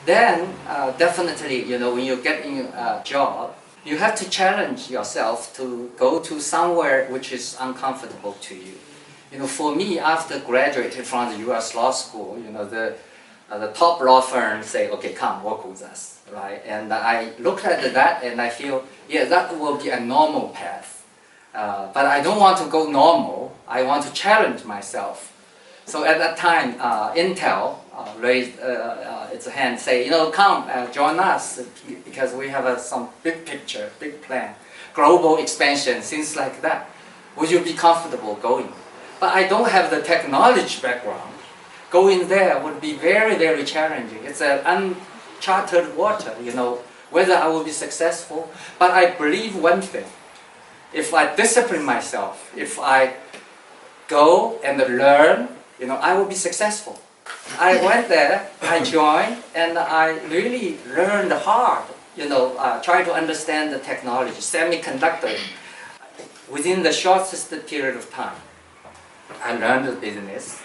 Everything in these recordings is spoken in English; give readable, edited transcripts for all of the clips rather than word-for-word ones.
then definitely, when you get in a job, you have to challenge yourself to go to somewhere which is uncomfortable to you. For me, after graduating from the U.S. law school, the top law firms say, okay, come work with us, right? And I looked at that and I feel, yeah, that will be a normal path. But I don't want to go normal. I want to challenge myself. So at that time, Intel raised its hand, say, come join us because we have some big picture, big plan, global expansion, things like that. Would you be comfortable going? But I don't have the technology background. Going there would be very, very challenging. It's an uncharted water, whether I will be successful. But I believe one thing. If I discipline myself, if I go and learn, I will be successful. I went there, I joined, and I really learned hard, try to understand the technology, semiconductor, within the shortest period of time. I learned the business,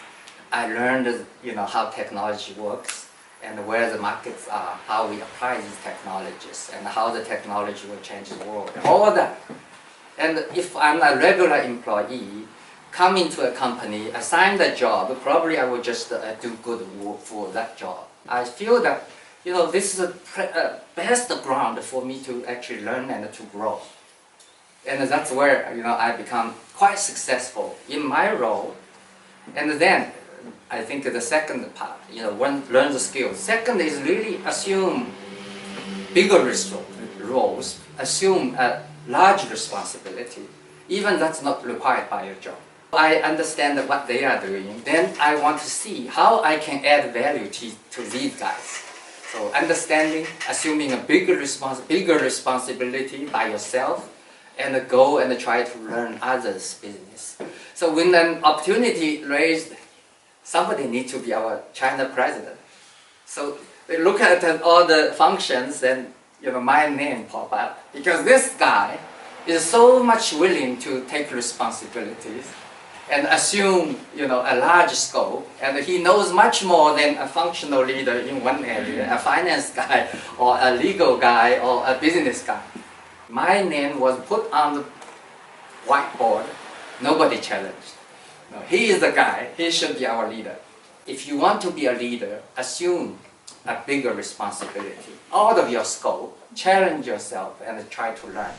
I learned, how technology works, and where the markets are, how we apply these technologies, and how the technology will change the world, all of that. And if I'm a regular employee, come into a company, assign the job, probably I will just do good work for that job. I feel that, this is the best ground for me to actually learn and to grow. And that's where, I become quite successful in my role. And then, I think the second part, one learn the skills. Second is really assume bigger roles, assume a large responsibility, even that's not required by your job. I understand what they are doing, then I want to see how I can add value to these guys. So understanding, assuming a bigger responsibility by yourself, and go and try to learn others' business. So when an opportunity raised, somebody needs to be our China president. So they look at all the functions and my name pop up, because this guy is so much willing to take responsibilities and assume, a large scope, and he knows much more than a functional leader in one area, a finance guy, or a legal guy, or a business guy. My name was put on the whiteboard, nobody challenged. No, he is the guy, he should be our leader. If you want to be a leader, assume a bigger responsibility, out of your scope, challenge yourself and try to learn.